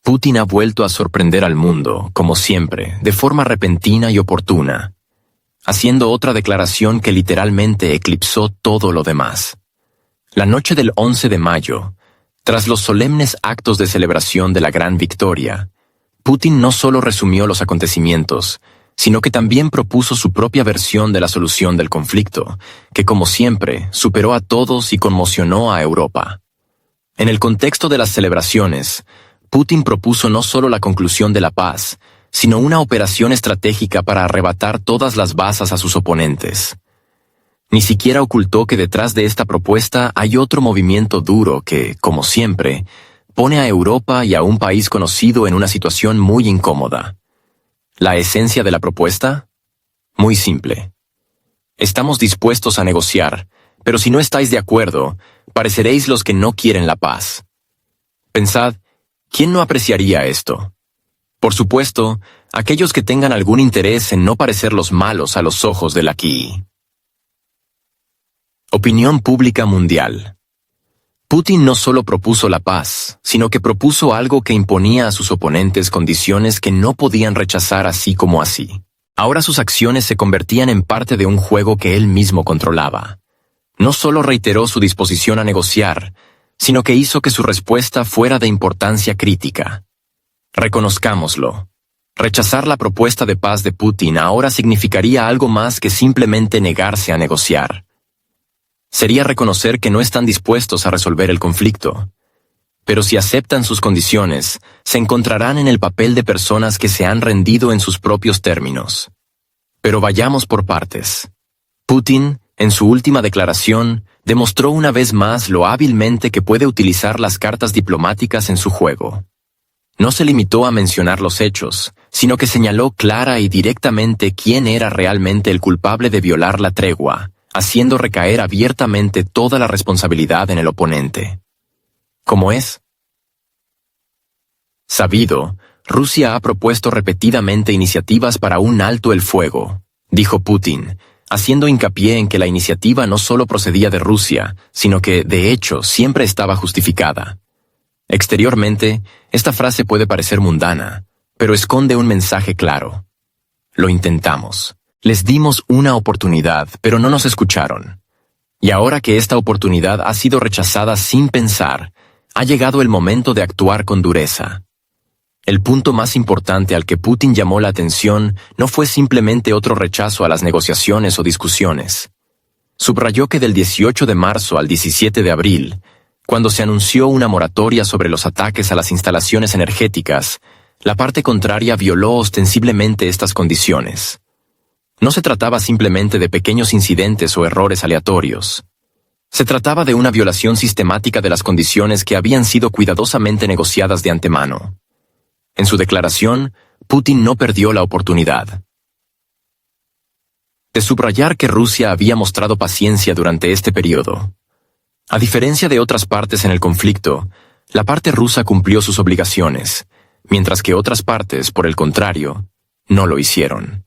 Putin ha vuelto a sorprender al mundo, como siempre, de forma repentina y oportuna, haciendo otra declaración que literalmente eclipsó todo lo demás. La noche del 11 de mayo, tras los solemnes actos de celebración de la gran victoria, Putin no solo resumió los acontecimientos, sino que también propuso su propia versión de la solución del conflicto, que como siempre superó a todos y conmocionó a Europa. En el contexto de las celebraciones, Putin propuso no solo la conclusión de la paz, sino una operación estratégica para arrebatar todas las bazas a sus oponentes. Ni siquiera ocultó que detrás de esta propuesta hay otro movimiento duro que, como siempre, pone a Europa y a un país conocido en una situación muy incómoda. ¿La esencia de la propuesta? Muy simple. Estamos dispuestos a negociar, pero si no estáis de acuerdo, pareceréis los que no quieren la paz. Pensad, ¿quién no apreciaría esto? Por supuesto, aquellos que tengan algún interés en no parecer los malos a los ojos del aquí. Opinión pública mundial. Putin no solo propuso la paz, sino que propuso algo que imponía a sus oponentes condiciones que no podían rechazar así como así. Ahora sus acciones se convertían en parte de un juego que él mismo controlaba. No solo reiteró su disposición a negociar, sino que hizo que su respuesta fuera de importancia crítica. Reconozcámoslo. Rechazar la propuesta de paz de Putin ahora significaría algo más que simplemente negarse a negociar. Sería reconocer que no están dispuestos a resolver el conflicto. Pero si aceptan sus condiciones, se encontrarán en el papel de personas que se han rendido en sus propios términos. Pero vayamos por partes. Putin, en su última declaración, demostró una vez más lo hábilmente que puede utilizar las cartas diplomáticas en su juego. No se limitó a mencionar los hechos, sino que señaló clara y directamente quién era realmente el culpable de violar la tregua, haciendo recaer abiertamente toda la responsabilidad en el oponente. ¿Cómo es? Sabido, Rusia ha propuesto repetidamente iniciativas para un alto el fuego, dijo Putin, haciendo hincapié en que la iniciativa no solo procedía de Rusia, sino que, de hecho, siempre estaba justificada. Exteriormente, esta frase puede parecer mundana, pero esconde un mensaje claro. Lo intentamos. Les dimos una oportunidad, pero no nos escucharon. Y ahora que esta oportunidad ha sido rechazada sin pensar, ha llegado el momento de actuar con dureza. El punto más importante al que Putin llamó la atención no fue simplemente otro rechazo a las negociaciones o discusiones. Subrayó que del 18 de marzo al 17 de abril, cuando se anunció una moratoria sobre los ataques a las instalaciones energéticas, la parte contraria violó ostensiblemente estas condiciones. No se trataba simplemente de pequeños incidentes o errores aleatorios. Se trataba de una violación sistemática de las condiciones que habían sido cuidadosamente negociadas de antemano. En su declaración, Putin no perdió la oportunidad de subrayar que Rusia había mostrado paciencia durante este periodo. A diferencia de otras partes en el conflicto, la parte rusa cumplió sus obligaciones, mientras que otras partes, por el contrario, no lo hicieron.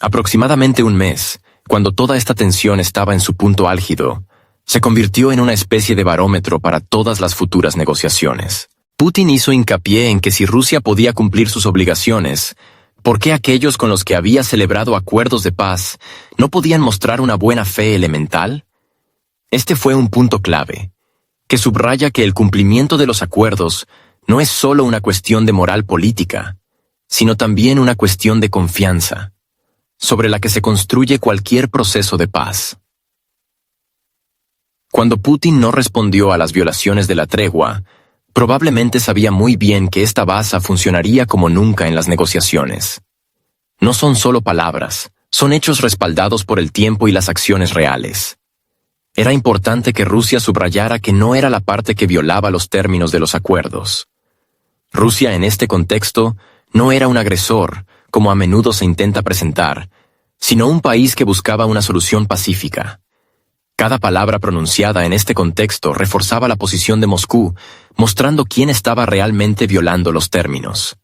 Aproximadamente un mes, cuando toda esta tensión estaba en su punto álgido, se convirtió en una especie de barómetro para todas las futuras negociaciones. Putin hizo hincapié en que si Rusia podía cumplir sus obligaciones, ¿por qué aquellos con los que había celebrado acuerdos de paz no podían mostrar una buena fe elemental? Este fue un punto clave, que subraya que el cumplimiento de los acuerdos no es solo una cuestión de moral política, sino también una cuestión de confianza, sobre la que se construye cualquier proceso de paz. Cuando Putin no respondió a las violaciones de la tregua, probablemente sabía muy bien que esta baza funcionaría como nunca en las negociaciones. No son solo palabras, son hechos respaldados por el tiempo y las acciones reales. Era importante que Rusia subrayara que no era la parte que violaba los términos de los acuerdos. Rusia en este contexto no era un agresor, como a menudo se intenta presentar, sino un país que buscaba una solución pacífica. Cada palabra pronunciada en este contexto reforzaba la posición de Moscú, mostrando quién estaba realmente violando los términos.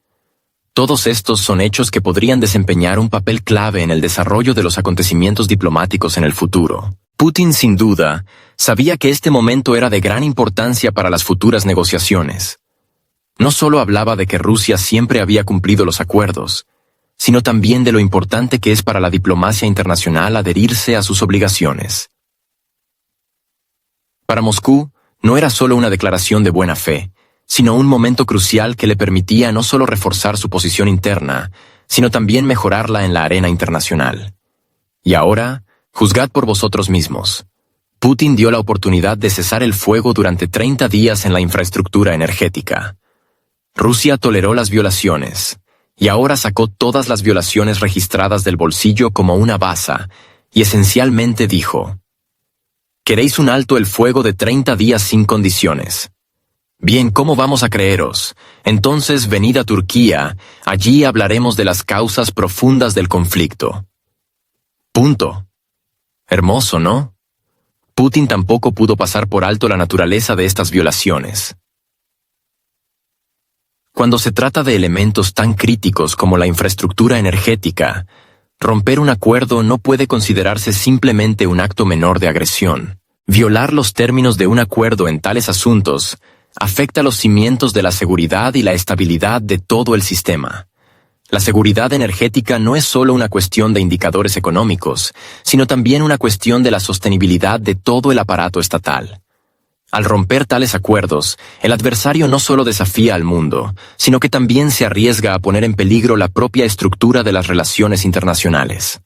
Todos estos son hechos que podrían desempeñar un papel clave en el desarrollo de los acontecimientos diplomáticos en el futuro. Putin, sin duda, sabía que este momento era de gran importancia para las futuras negociaciones. No solo hablaba de que Rusia siempre había cumplido los acuerdos, sino también de lo importante que es para la diplomacia internacional adherirse a sus obligaciones. Para Moscú, no era solo una declaración de buena fe, sino un momento crucial que le permitía no solo reforzar su posición interna, sino también mejorarla en la arena internacional. Y ahora, juzgad por vosotros mismos. Putin dio la oportunidad de cesar el fuego durante 30 días en la infraestructura energética. Rusia toleró las violaciones, y ahora sacó todas las violaciones registradas del bolsillo como una baza, y esencialmente dijo: «¿Queréis un alto el fuego de 30 días sin condiciones? Bien, ¿cómo vamos a creeros? Entonces venid a Turquía, allí hablaremos de las causas profundas del conflicto». Punto. Hermoso, ¿no? Putin tampoco pudo pasar por alto la naturaleza de estas violaciones. Cuando se trata de elementos tan críticos como la infraestructura energética, romper un acuerdo no puede considerarse simplemente un acto menor de agresión. Violar los términos de un acuerdo en tales asuntos afecta los cimientos de la seguridad y la estabilidad de todo el sistema. La seguridad energética no es solo una cuestión de indicadores económicos, sino también una cuestión de la sostenibilidad de todo el aparato estatal. Al romper tales acuerdos, el adversario no solo desafía al mundo, sino que también se arriesga a poner en peligro la propia estructura de las relaciones internacionales.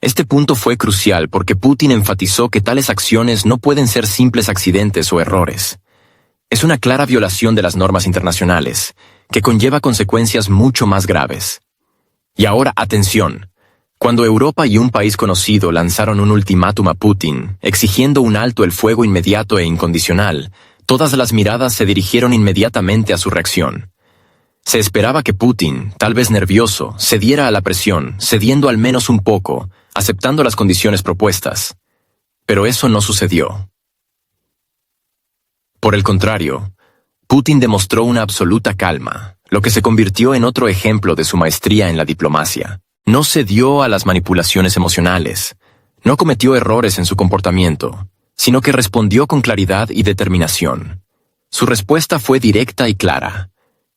Este punto fue crucial porque Putin enfatizó que tales acciones no pueden ser simples accidentes o errores. Es una clara violación de las normas internacionales, que conlleva consecuencias mucho más graves. Y ahora, atención. Cuando Europa y un país conocido lanzaron un ultimátum a Putin, exigiendo un alto el fuego inmediato e incondicional, todas las miradas se dirigieron inmediatamente a su reacción. Se esperaba que Putin, tal vez nervioso, cediera a la presión, cediendo al menos un poco, aceptando las condiciones propuestas. Pero eso no sucedió. Por el contrario, Putin demostró una absoluta calma, lo que se convirtió en otro ejemplo de su maestría en la diplomacia. No cedió a las manipulaciones emocionales, no cometió errores en su comportamiento, sino que respondió con claridad y determinación. Su respuesta fue directa y clara.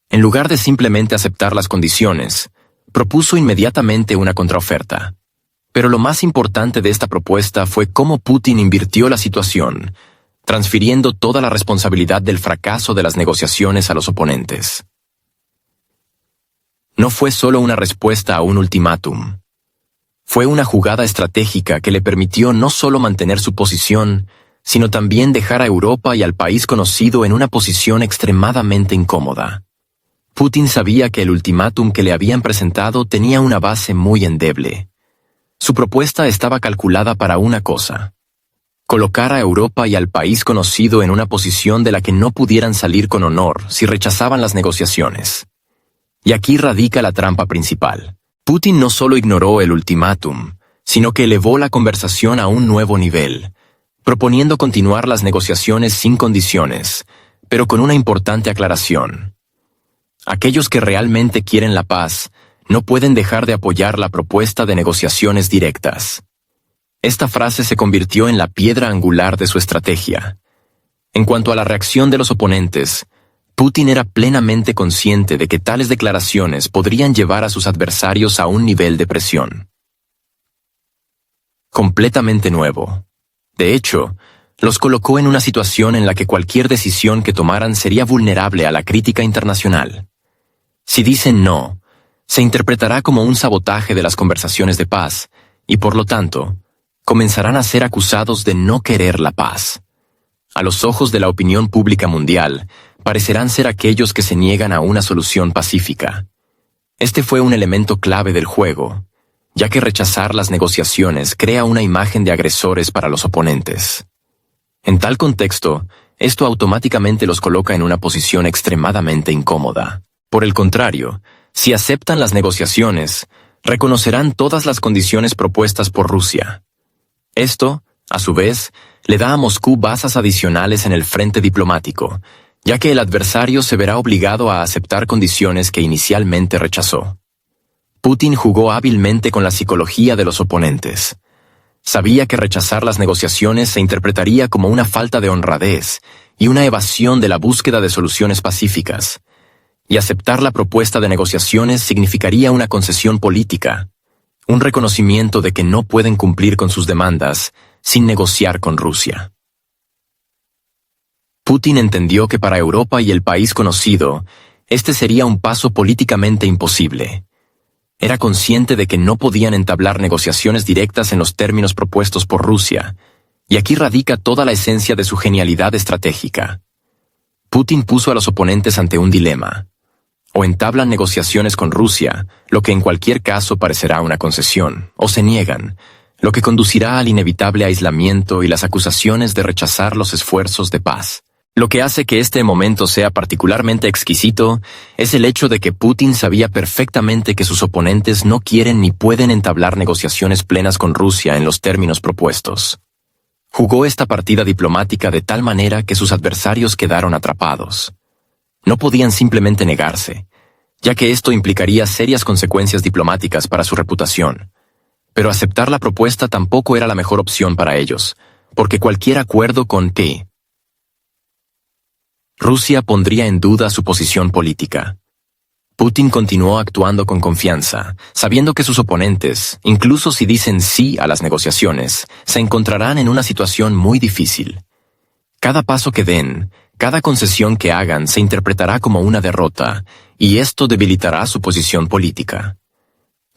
En lugar de simplemente aceptar las condiciones, propuso inmediatamente una contraoferta. Pero lo más importante de esta propuesta fue cómo Putin invirtió la situación, transfiriendo toda la responsabilidad del fracaso de las negociaciones a los oponentes. No fue solo una respuesta a un ultimátum. Fue una jugada estratégica que le permitió no solo mantener su posición, sino también dejar a Europa y al país conocido en una posición extremadamente incómoda. Putin sabía que el ultimátum que le habían presentado tenía una base muy endeble. Su propuesta estaba calculada para una cosa: colocar a Europa y al país conocido en una posición de la que no pudieran salir con honor si rechazaban las negociaciones. Y aquí radica la trampa principal. Putin no solo ignoró el ultimátum, sino que elevó la conversación a un nuevo nivel, proponiendo continuar las negociaciones sin condiciones, pero con una importante aclaración. Aquellos que realmente quieren la paz no pueden dejar de apoyar la propuesta de negociaciones directas. Esta frase se convirtió en la piedra angular de su estrategia. En cuanto a la reacción de los oponentes, Putin era plenamente consciente de que tales declaraciones podrían llevar a sus adversarios a un nivel de presión completamente nuevo. De hecho, los colocó en una situación en la que cualquier decisión que tomaran sería vulnerable a la crítica internacional. Si dicen no, se interpretará como un sabotaje de las conversaciones de paz y, por lo tanto, comenzarán a ser acusados de no querer la paz. A los ojos de la opinión pública mundial, parecerán ser aquellos que se niegan a una solución pacífica. Este fue un elemento clave del juego, ya que rechazar las negociaciones crea una imagen de agresores para los oponentes. En tal contexto, esto automáticamente los coloca en una posición extremadamente incómoda. Por el contrario, si aceptan las negociaciones, reconocerán todas las condiciones propuestas por Rusia. Esto, a su vez, le da a Moscú bazas adicionales en el frente diplomático, ya que el adversario se verá obligado a aceptar condiciones que inicialmente rechazó. Putin jugó hábilmente con la psicología de los oponentes. Sabía que rechazar las negociaciones se interpretaría como una falta de honradez, y una evasión de la búsqueda de soluciones pacíficas. Y aceptar la propuesta de negociaciones significaría una concesión política, un reconocimiento de que no pueden cumplir con sus demandas sin negociar con Rusia. Putin entendió que para Europa y el país conocido, este sería un paso políticamente imposible. Era consciente de que no podían entablar negociaciones directas en los términos propuestos por Rusia, y aquí radica toda la esencia de su genialidad estratégica. Putin puso a los oponentes ante un dilema. O entablan negociaciones con Rusia, lo que en cualquier caso parecerá una concesión, o se niegan, lo que conducirá al inevitable aislamiento y las acusaciones de rechazar los esfuerzos de paz. Lo que hace que este momento sea particularmente exquisito es el hecho de que Putin sabía perfectamente que sus oponentes no quieren ni pueden entablar negociaciones plenas con Rusia en los términos propuestos. Jugó esta partida diplomática de tal manera que sus adversarios quedaron atrapados. No podían simplemente negarse, ya que esto implicaría serias consecuencias diplomáticas para su reputación. Pero aceptar la propuesta tampoco era la mejor opción para ellos, porque cualquier acuerdo con Rusia pondría en duda su posición política. Putin continuó actuando con confianza, sabiendo que sus oponentes, incluso si dicen sí a las negociaciones, se encontrarán en una situación muy difícil. Cada paso que den, cada concesión que hagan se interpretará como una derrota, и esto debilitará su posición política.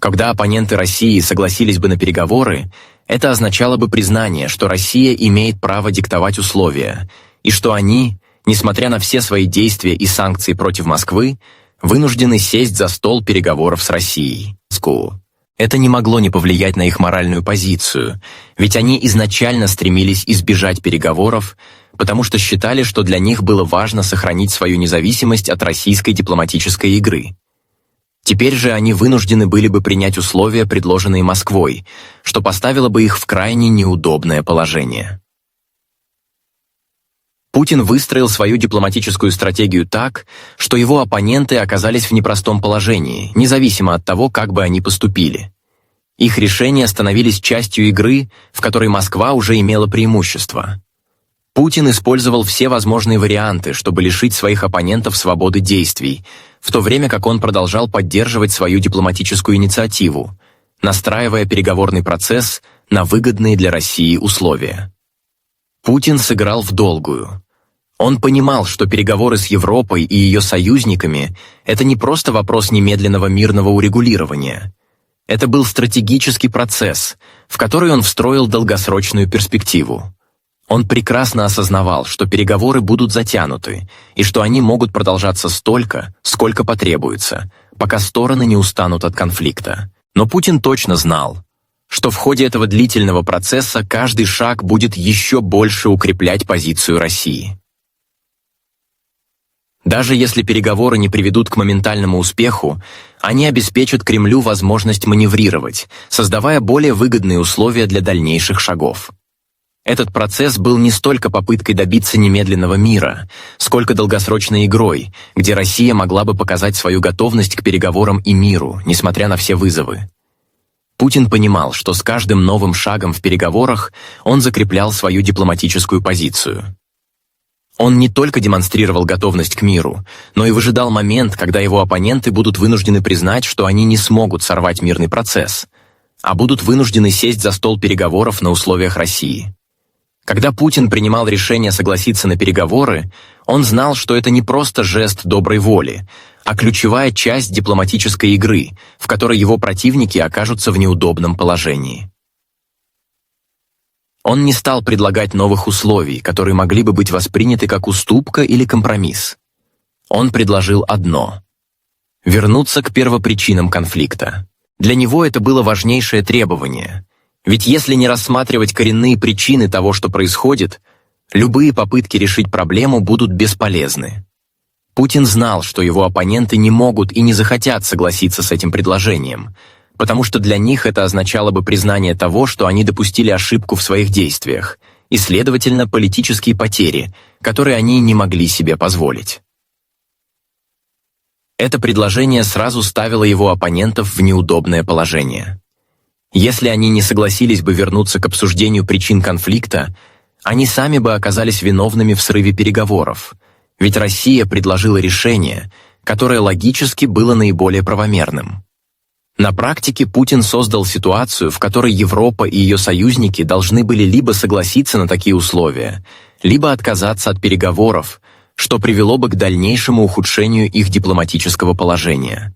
Когда оппоненты России согласились бы на переговоры, это означало бы признание, что Россия имеет право диктовать условия, и что они, несмотря на все свои действия и санкции против Москвы, вынуждены сесть за стол переговоров с Россией. Это не могло не повлиять на их моральную позицию, ведь они изначально стремились избежать переговоров, потому что считали, что для них было важно сохранить свою независимость от российской дипломатической игры. Теперь же они вынуждены были бы принять условия, предложенные Москвой, что поставило бы их в крайне неудобное положение. Путин выстроил свою дипломатическую стратегию так, что его оппоненты оказались в непростом положении, независимо от того, как бы они поступили. Их решения становились частью игры, в которой Москва уже имела преимущество. Путин использовал все возможные варианты, чтобы лишить своих оппонентов свободы действий, в то время как он продолжал поддерживать свою дипломатическую инициативу, настраивая переговорный процесс на выгодные для России условия. Путин сыграл в долгую. Он понимал, что переговоры с Европой и ее союзниками – это не просто вопрос немедленного мирного урегулирования. Это был стратегический процесс, в который он встроил долгосрочную перспективу. Он прекрасно осознавал, что переговоры будут затянуты, и что они могут продолжаться столько, сколько потребуется, пока стороны не устанут от конфликта. Но Путин точно знал, что в ходе этого длительного процесса каждый шаг будет еще больше укреплять позицию России. Даже если переговоры не приведут к моментальному успеху, они обеспечат Кремлю возможность маневрировать, создавая более выгодные условия для дальнейших шагов. Этот процесс был не столько попыткой добиться немедленного мира, сколько долгосрочной игрой, где Россия могла бы показать свою готовность к переговорам и миру, несмотря на все вызовы. Путин понимал, что с каждым новым шагом в переговорах он закреплял свою дипломатическую позицию. Он не только демонстрировал готовность к миру, но и выжидал момент, когда его оппоненты будут вынуждены признать, что они не смогут сорвать мирный процесс, а будут вынуждены сесть за стол переговоров на условиях России. Когда Путин принимал решение согласиться на переговоры, он знал, что это не просто жест доброй воли, а ключевая часть дипломатической игры, в которой его противники окажутся в неудобном положении. Он не стал предлагать новых условий, которые могли бы быть восприняты как уступка или компромисс. Он предложил одно – вернуться к первопричинам конфликта. Для него это было важнейшее требование. Ведь если не рассматривать коренные причины того, что происходит, любые попытки решить проблему будут бесполезны. Путин знал, что его оппоненты не могут и не захотят согласиться с этим предложением, потому что для них это означало бы признание того, что они допустили ошибку в своих действиях, и, следовательно, политические потери, которые они не могли себе позволить. Это предложение сразу ставило его оппонентов в неудобное положение. Если они не согласились бы вернуться к обсуждению причин конфликта, Они сами бы оказались виновными в срыве переговоров, ведь Россия предложила решение, которое логически было наиболее правомерным. На практике Путин создал ситуацию, в которой Европа и ее союзники должны были либо согласиться на такие условия, либо отказаться от переговоров, что привело бы к дальнейшему ухудшению их дипломатического положения.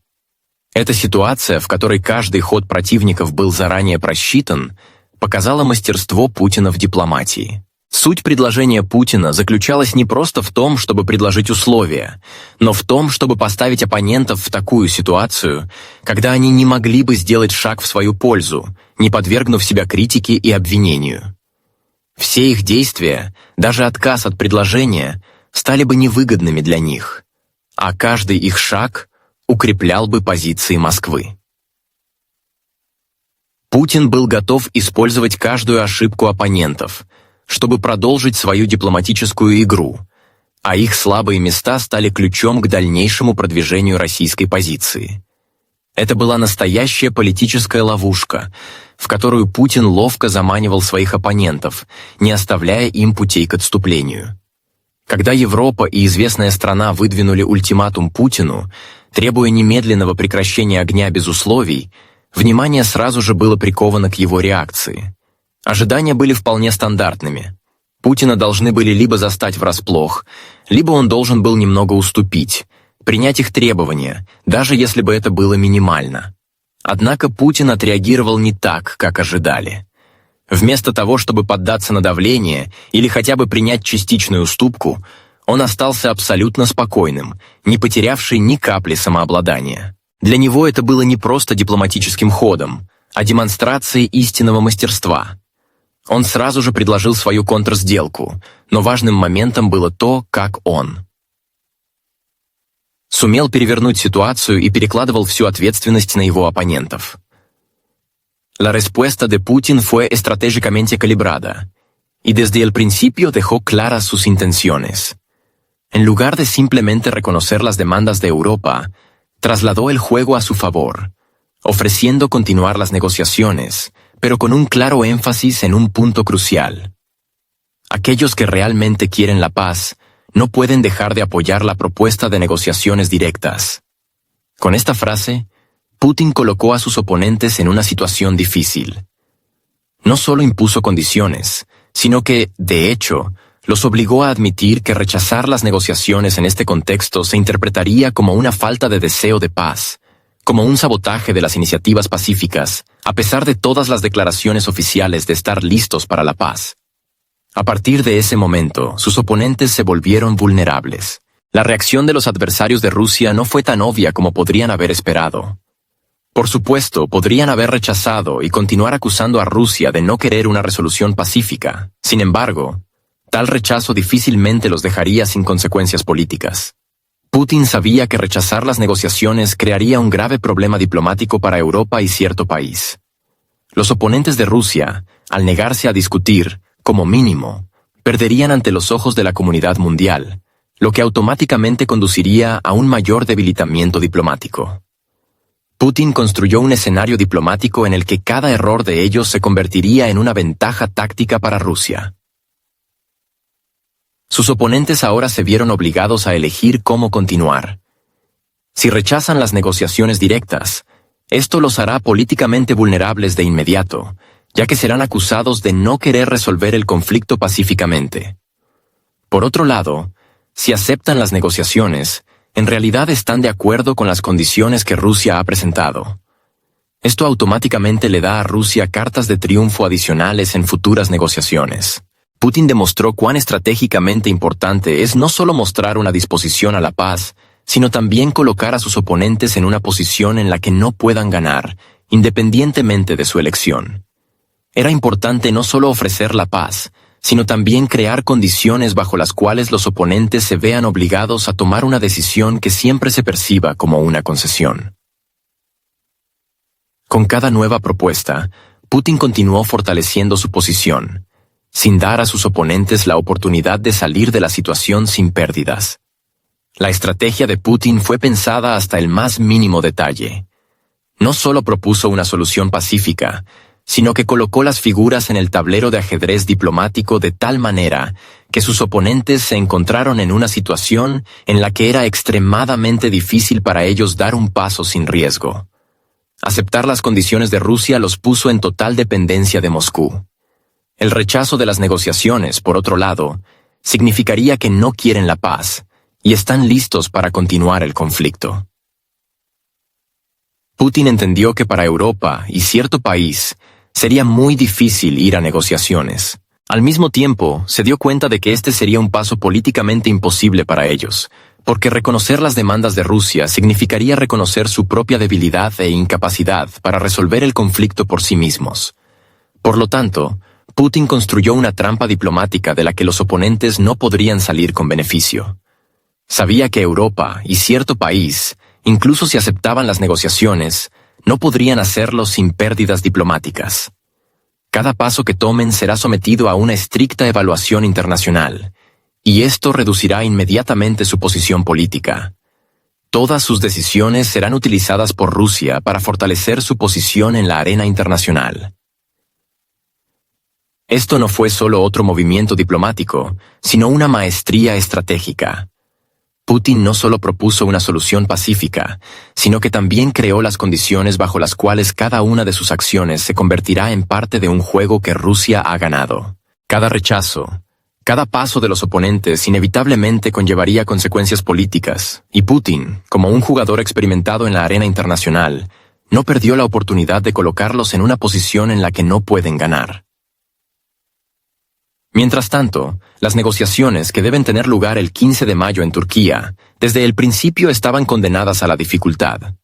Эта ситуация, в которой каждый ход противников был заранее просчитан, показала мастерство Путина в дипломатии. Суть предложения Путина заключалась не просто в том, чтобы предложить условия, но в том, чтобы поставить оппонентов в такую ситуацию, когда они не могли бы сделать шаг в свою пользу, не подвергнув себя критике и обвинению. Все их действия, даже отказ от предложения, стали бы невыгодными для них, а каждый их шаг укреплял бы позиции Москвы. Путин был готов использовать каждую ошибку оппонентов, чтобы продолжить свою дипломатическую игру, а их слабые места стали ключом к дальнейшему продвижению российской позиции. Это была настоящая политическая ловушка, в которую Путин ловко заманивал своих оппонентов, не оставляя им путей к отступлению. Когда Европа и известная страна выдвинули ультиматум Путину, требуя немедленного прекращения огня без условий, внимание сразу же было приковано к его реакции. Ожидания были вполне стандартными. Путина должны были либо застать врасплох, либо он должен был немного уступить, принять их требования, даже если бы это было минимально. Однако Путин отреагировал не так, как ожидали. Вместо того, чтобы поддаться на давление или хотя бы принять частичную уступку, он остался абсолютно спокойным, не потерявший ни капли самообладания. Для него это было не просто дипломатическим ходом, а демонстрацией истинного мастерства. Он сразу же предложил свою контрсделку, но важным моментом было то, как он сумел перевернуть ситуацию и перекладывал всю ответственность на его оппонентов. La respuesta de Putin fue estratégicamente calibrada, y desde el principio dejó claras sus intenciones. En lugar de simplemente reconocer las demandas de Europa, trasladó el juego a su favor, ofreciendo continuar las negociaciones, pero con un claro énfasis en un punto crucial. Aquellos que realmente quieren la paz no pueden dejar de apoyar la propuesta de negociaciones directas. Con esta frase, Putin colocó a sus oponentes en una situación difícil. No solo impuso condiciones, sino que, de hecho, los obligó a admitir que rechazar las negociaciones en este contexto se interpretaría como una falta de deseo de paz, como un sabotaje de las iniciativas pacíficas, a pesar de todas las declaraciones oficiales de estar listos para la paz. A partir de ese momento, sus oponentes se volvieron vulnerables. La reacción de los adversarios de Rusia no fue tan obvia como podrían haber esperado. Por supuesto, podrían haber rechazado y continuar acusando a Rusia de no querer una resolución pacífica. Sin embargo, tal rechazo difícilmente los dejaría sin consecuencias políticas. Putin sabía que rechazar las negociaciones crearía un grave problema diplomático para Europa y cierto país. Los oponentes de Rusia, al negarse a discutir, como mínimo, perderían ante los ojos de la comunidad mundial, lo que automáticamente conduciría a un mayor debilitamiento diplomático. Putin construyó un escenario diplomático en el que cada error de ellos se convertiría en una ventaja táctica para Rusia. Sus oponentes ahora se vieron obligados a elegir cómo continuar. Si rechazan las negociaciones directas, esto los hará políticamente vulnerables de inmediato, ya que serán acusados de no querer resolver el conflicto pacíficamente. Por otro lado, si aceptan las negociaciones, en realidad están de acuerdo con las condiciones que Rusia ha presentado. Esto automáticamente le da a Rusia cartas de triunfo adicionales en futuras negociaciones. Putin demostró cuán estratégicamente importante es no solo mostrar una disposición a la paz, sino también colocar a sus oponentes en una posición en la que no puedan ganar, independientemente de su elección. Era importante no solo ofrecer la paz, sino también crear condiciones bajo las cuales los oponentes se vean obligados a tomar una decisión que siempre se perciba como una concesión. Con cada nueva propuesta, Putin continuó fortaleciendo su posición, sin dar a sus oponentes la oportunidad de salir de la situación sin pérdidas. La estrategia de Putin fue pensada hasta el más mínimo detalle. No solo propuso una solución pacífica, sino que colocó las figuras en el tablero de ajedrez diplomático de tal manera que sus oponentes se encontraron en una situación en la que era extremadamente difícil para ellos dar un paso sin riesgo. Aceptar las condiciones de Rusia los puso en total dependencia de Moscú. El rechazo de las negociaciones, por otro lado, significaría que no quieren la paz y están listos para continuar el conflicto. Putin entendió que para Europa y cierto país sería muy difícil ir a negociaciones. Al mismo tiempo, se dio cuenta de que este sería un paso políticamente imposible para ellos, porque reconocer las demandas de Rusia significaría reconocer su propia debilidad e incapacidad para resolver el conflicto por sí mismos. Por lo tanto, Putin construyó una trampa diplomática de la que los oponentes no podrían salir con beneficio. Sabía que Europa y cierto país, incluso si aceptaban las negociaciones, no podrían hacerlo sin pérdidas diplomáticas. Cada paso que tomen será sometido a una estricta evaluación internacional, y esto reducirá inmediatamente su posición política. Todas sus decisiones serán utilizadas por Rusia para fortalecer su posición en la arena internacional. Esto no fue solo otro movimiento diplomático, sino una maestría estratégica. Putin no solo propuso una solución pacífica, sino que también creó las condiciones bajo las cuales cada una de sus acciones se convertirá en parte de un juego que Rusia ha ganado. Cada rechazo, cada paso de los oponentes inevitablemente conllevaría consecuencias políticas, y Putin, como un jugador experimentado en la arena internacional, no perdió la oportunidad de colocarlos en una posición en la que no pueden ganar. Mientras tanto, las negociaciones que deben tener lugar el 15 de mayo en Turquía, desde el principio estaban condenadas a la dificultad.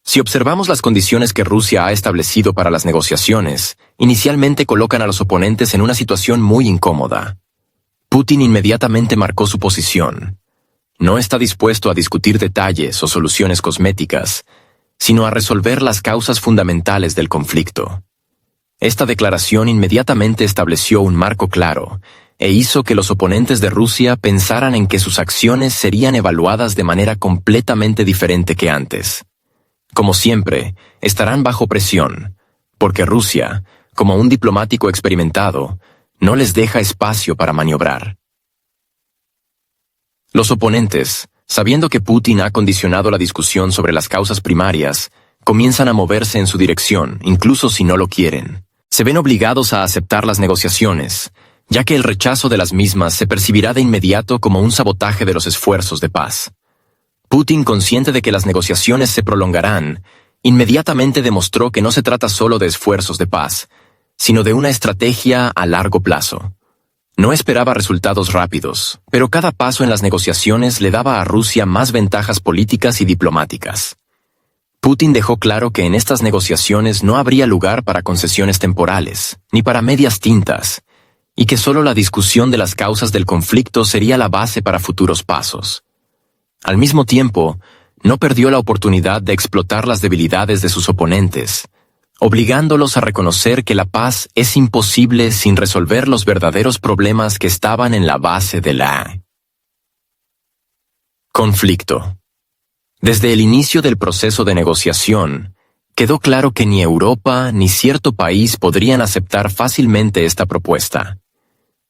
Si observamos las condiciones que Rusia ha establecido para las negociaciones, inicialmente colocan a los oponentes en una situación muy incómoda. Putin inmediatamente marcó su posición. No está dispuesto a discutir detalles o soluciones cosméticas, sino a resolver las causas fundamentales del conflicto. Esta declaración inmediatamente estableció un marco claro e hizo que los oponentes de Rusia pensaran en que sus acciones serían evaluadas de manera completamente diferente que antes. Como siempre, estarán bajo presión, porque Rusia, como un diplomático experimentado, no les deja espacio para maniobrar. Los oponentes, sabiendo que Putin ha condicionado la discusión sobre las causas primarias, comienzan a moverse en su dirección, incluso si no lo quieren. Se ven obligados a aceptar las negociaciones, ya que el rechazo de las mismas se percibirá de inmediato como un sabotaje de los esfuerzos de paz. Putin, consciente de que las negociaciones se prolongarán, inmediatamente demostró que no se trata solo de esfuerzos de paz, sino de una estrategia a largo plazo. No esperaba resultados rápidos, pero cada paso en las negociaciones le daba a Rusia más ventajas políticas y diplomáticas. Putin dejó claro que en estas negociaciones no habría lugar para concesiones temporales, ni para medias tintas, y que solo la discusión de las causas del conflicto sería la base para futuros pasos. Al mismo tiempo, no perdió la oportunidad de explotar las debilidades de sus oponentes, obligándolos a reconocer que la paz es imposible sin resolver los verdaderos problemas que estaban en la base de la conflicto. Desde el inicio del proceso de negociación, quedó claro que ni Europa ni cierto país podrían aceptar fácilmente esta propuesta.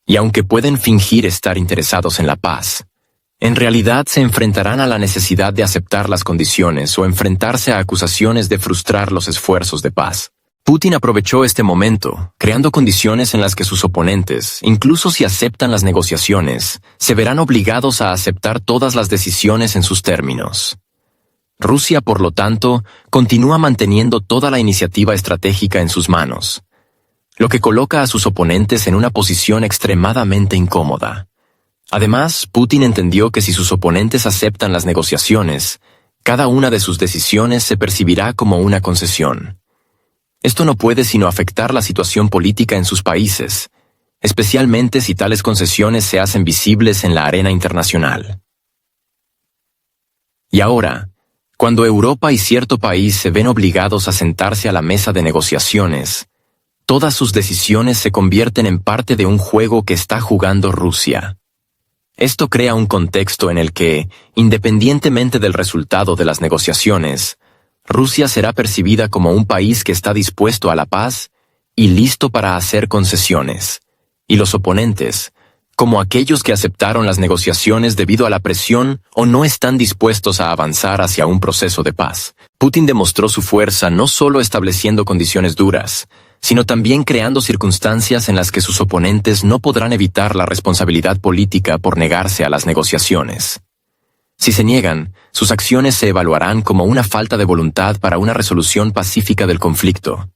Y aunque pueden fingir estar interesados en la paz, en realidad se enfrentarán a la necesidad de aceptar las condiciones o enfrentarse a acusaciones de frustrar los esfuerzos de paz. Putin aprovechó este momento, creando condiciones en las que sus oponentes, incluso si aceptan las negociaciones, se verán obligados a aceptar todas las decisiones en sus términos. Rusia, por lo tanto, continúa manteniendo toda la iniciativa estratégica en sus manos, lo que coloca a sus oponentes en una posición extremadamente incómoda. Además, Putin entendió que si sus oponentes aceptan las negociaciones, cada una de sus decisiones se percibirá como una concesión. Esto no puede sino afectar la situación política en sus países, especialmente si tales concesiones se hacen visibles en la arena internacional. Y ahora, cuando Europa y cierto país se ven obligados a sentarse a la mesa de negociaciones, todas sus decisiones se convierten en parte de un juego que está jugando Rusia. Esto crea un contexto en el que, independientemente del resultado de las negociaciones, Rusia será percibida como un país que está dispuesto a la paz y listo para hacer concesiones. Y los oponentes, como aquellos que aceptaron las negociaciones debido a la presión o no están dispuestos a avanzar hacia un proceso de paz. Putin demostró su fuerza no solo estableciendo condiciones duras, sino también creando circunstancias en las que sus oponentes no podrán evitar la responsabilidad política por negarse a las negociaciones. Si se niegan, sus acciones se evaluarán como una falta de voluntad para una resolución pacífica del conflicto.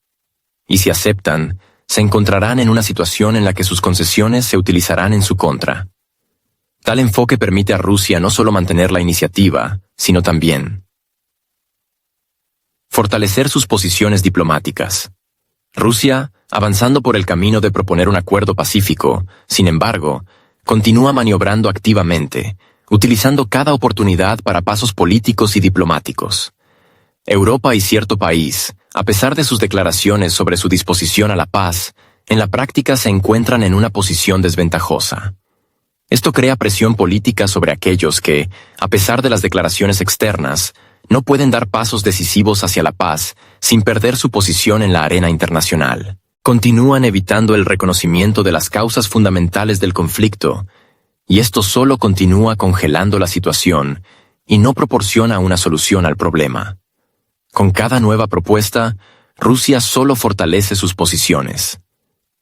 Y si aceptan, se encontrarán en una situación en la que sus concesiones se utilizarán en su contra. Tal enfoque permite a Rusia no solo mantener la iniciativa, sino también fortalecer sus posiciones diplomáticas. Rusia, avanzando por el camino de proponer un acuerdo pacífico, sin embargo, continúa maniobrando activamente, utilizando cada oportunidad para pasos políticos y diplomáticos. Europa y cierto país, a pesar de sus declaraciones sobre su disposición a la paz, en la práctica se encuentran en una posición desventajosa. Esto crea presión política sobre aquellos que, a pesar de las declaraciones externas, no pueden dar pasos decisivos hacia la paz sin perder su posición en la arena internacional. Continúan evitando el reconocimiento de las causas fundamentales del conflicto, y esto solo continúa congelando la situación y no proporciona una solución al problema. Con cada nueva propuesta, Rusia solo fortalece sus posiciones.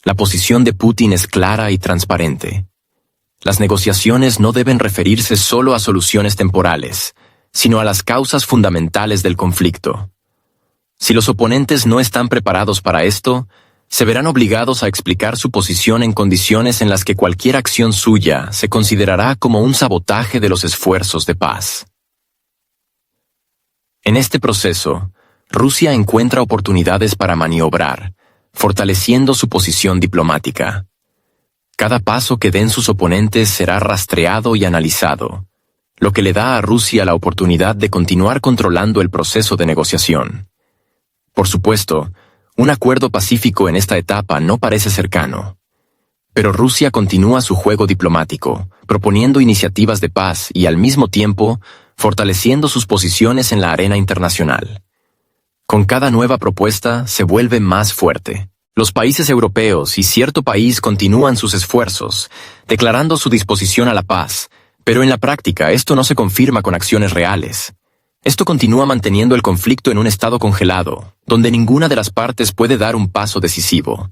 La posición de Putin es clara y transparente. Las negociaciones no deben referirse solo a soluciones temporales, sino a las causas fundamentales del conflicto. Si los oponentes no están preparados para esto, se verán obligados a explicar su posición en condiciones en las que cualquier acción suya se considerará como un sabotaje de los esfuerzos de paz. En este proceso, Rusia encuentra oportunidades para maniobrar, fortaleciendo su posición diplomática. Cada paso que den sus oponentes será rastreado y analizado, lo que le da a Rusia la oportunidad de continuar controlando el proceso de negociación. Por supuesto, un acuerdo pacífico en esta etapa no parece cercano. Pero Rusia continúa su juego diplomático, proponiendo iniciativas de paz y al mismo tiempo fortaleciendo sus posiciones en la arena internacional. Con cada nueva propuesta se vuelve más fuerte. Los países europeos y cierto país continúan sus esfuerzos, declarando su disposición a la paz, pero en la práctica esto no se confirma con acciones reales. Esto continúa manteniendo el conflicto en un estado congelado, donde ninguna de las partes puede dar un paso decisivo.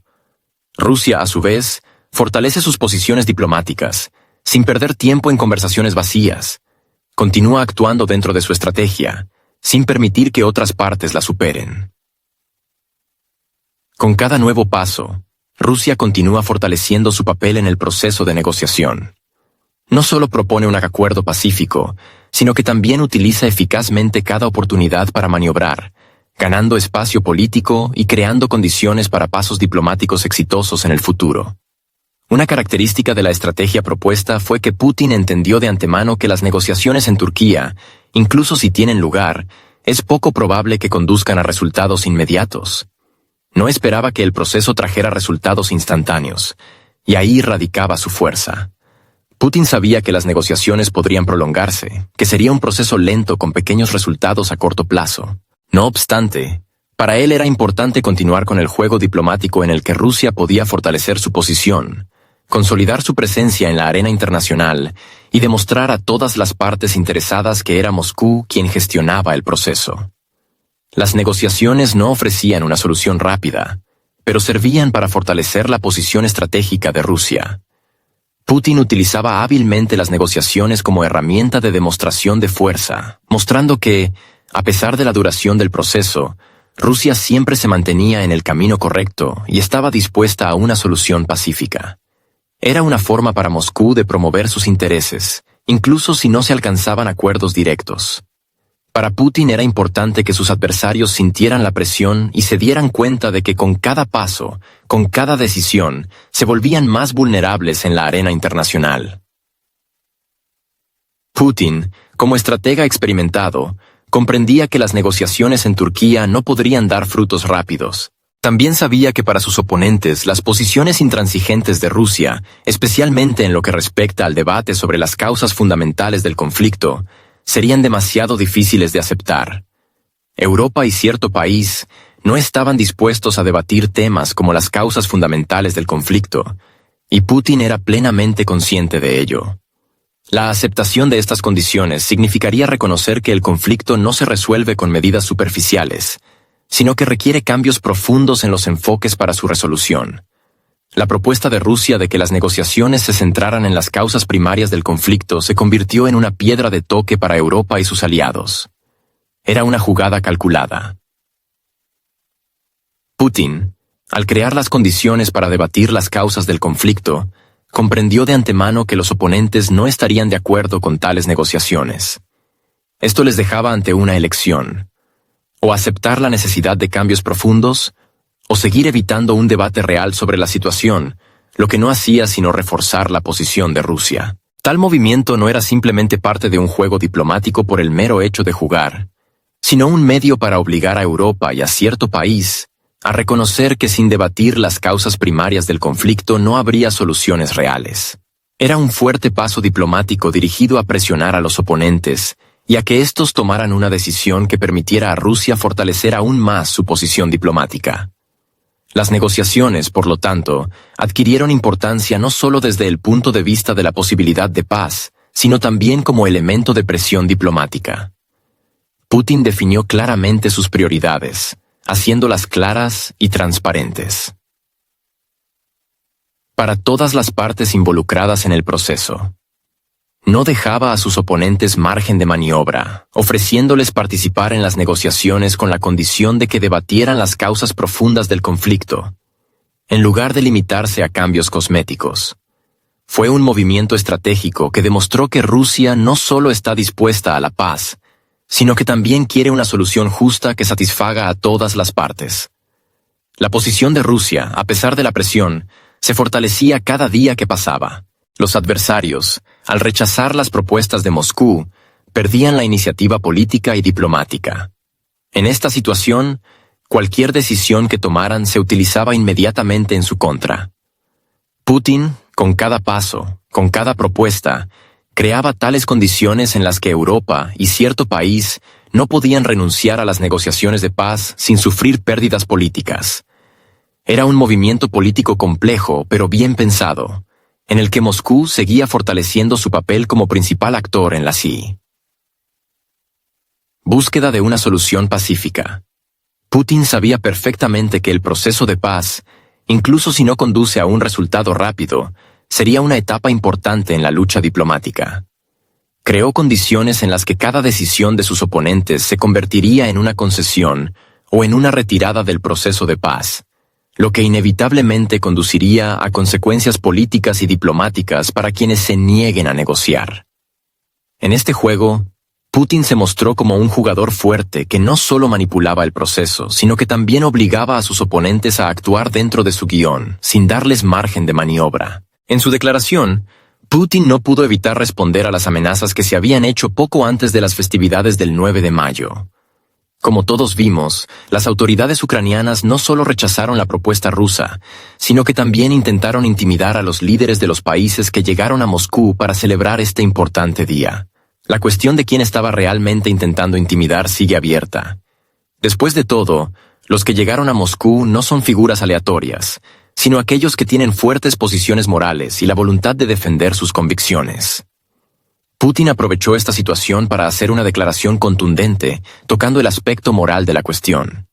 Rusia, a su vez, fortalece sus posiciones diplomáticas, sin perder tiempo en conversaciones vacías. Continúa actuando dentro de su estrategia, sin permitir que otras partes la superen. Con cada nuevo paso, Rusia continúa fortaleciendo su papel en el proceso de negociación. No solo propone un acuerdo pacífico, sino que también utiliza eficazmente cada oportunidad para maniobrar, ganando espacio político y creando condiciones para pasos diplomáticos exitosos en el futuro. Una característica de la estrategia propuesta fue que Putin entendió de antemano que las negociaciones en Turquía, incluso si tienen lugar, es poco probable que conduzcan a resultados inmediatos. No esperaba que el proceso trajera resultados instantáneos, y ahí radicaba su fuerza. Putin sabía que las negociaciones podrían prolongarse, que sería un proceso lento con pequeños resultados a corto plazo. No obstante, para él era importante continuar con el juego diplomático en el que Rusia podía fortalecer su posición, consolidar su presencia en la arena internacional y demostrar a todas las partes interesadas que era Moscú quien gestionaba el proceso. Las negociaciones no ofrecían una solución rápida, pero servían para fortalecer la posición estratégica de Rusia. Putin utilizaba hábilmente las negociaciones como herramienta de demostración de fuerza, mostrando que, a pesar de la duración del proceso, Rusia siempre se mantenía en el camino correcto y estaba dispuesta a una solución pacífica. Era una forma para Moscú de promover sus intereses, incluso si no se alcanzaban acuerdos directos. Para Putin era importante que sus adversarios sintieran la presión y se dieran cuenta de que con cada paso, con cada decisión, se volvían más vulnerables en la arena internacional. Putin, como estratega experimentado, comprendía que las negociaciones en Turquía no podrían dar frutos rápidos. También sabía que para sus oponentes las posiciones intransigentes de Rusia, especialmente en lo que respecta al debate sobre las causas fundamentales del conflicto, serían demasiado difíciles de aceptar. Europa y cierto país no estaban dispuestos a debatir temas como las causas fundamentales del conflicto, y Putin era plenamente consciente de ello. La aceptación de estas condiciones significaría reconocer que el conflicto no se resuelve con medidas superficiales, sino que requiere cambios profundos en los enfoques para su resolución. La propuesta de Rusia de que las negociaciones se centraran en las causas primarias del conflicto se convirtió en una piedra de toque para Europa y sus aliados. Era una jugada calculada. Putin, al crear las condiciones para debatir las causas del conflicto, comprendió de antemano que los oponentes no estarían de acuerdo con tales negociaciones. Esto les dejaba ante una elección: o aceptar la necesidad de cambios profundos, o seguir evitando un debate real sobre la situación, lo que no hacía sino reforzar la posición de Rusia. Tal movimiento no era simplemente parte de un juego diplomático por el mero hecho de jugar, sino un medio para obligar a Europa y a cierto país a reconocer que sin debatir las causas primarias del conflicto no habría soluciones reales. Era un fuerte paso diplomático dirigido a presionar a los oponentes y a que éstos tomaran una decisión que permitiera a Rusia fortalecer aún más su posición diplomática. Las negociaciones, por lo tanto, adquirieron importancia no solo desde el punto de vista de la posibilidad de paz, sino también como elemento de presión diplomática. Putin definió claramente sus prioridades, haciéndolas claras y transparentes para todas las partes involucradas en el proceso. No dejaba a sus oponentes margen de maniobra, ofreciéndoles participar en las negociaciones con la condición de que debatieran las causas profundas del conflicto, en lugar de limitarse a cambios cosméticos. Fue un movimiento estratégico que demostró que Rusia no solo está dispuesta a la paz, sino que también quiere una solución justa que satisfaga a todas las partes. La posición de Rusia, a pesar de la presión, se fortalecía cada día que pasaba. Los adversarios, al rechazar las propuestas de Moscú, perdían la iniciativa política y diplomática. En esta situación, cualquier decisión que tomaran se utilizaba inmediatamente en su contra. Putin, con cada paso, con cada propuesta, creaba tales condiciones en las que Europa y cierto país no podían renunciar a las negociaciones de paz sin sufrir pérdidas políticas. Era un movimiento político complejo, pero bien pensado, en el que Moscú seguía fortaleciendo su papel como principal actor en la CIE. Búsqueda de una solución pacífica. Putin sabía perfectamente que el proceso de paz, incluso si no conduce a un resultado rápido, sería una etapa importante en la lucha diplomática. Creó condiciones en las que cada decisión de sus oponentes se convertiría en una concesión o en una retirada del proceso de paz, lo que inevitablemente conduciría a consecuencias políticas y diplomáticas para quienes se nieguen a negociar. En este juego, Putin se mostró como un jugador fuerte que no solo manipulaba el proceso, sino que también obligaba a sus oponentes a actuar dentro de su guión, sin darles margen de maniobra. En su declaración, Putin no pudo evitar responder a las amenazas que se habían hecho poco antes de las festividades del 9 de mayo. Como todos vimos, las autoridades ucranianas no solo rechazaron la propuesta rusa, sino que también intentaron intimidar a los líderes de los países que llegaron a Moscú para celebrar este importante día. La cuestión de quién estaba realmente intentando intimidar sigue abierta. Después de todo, los que llegaron a Moscú no son figuras aleatorias, sino aquellos que tienen fuertes posiciones morales y la voluntad de defender sus convicciones. Putin aprovechó esta situación para hacer una declaración contundente, tocando el aspecto moral de la cuestión.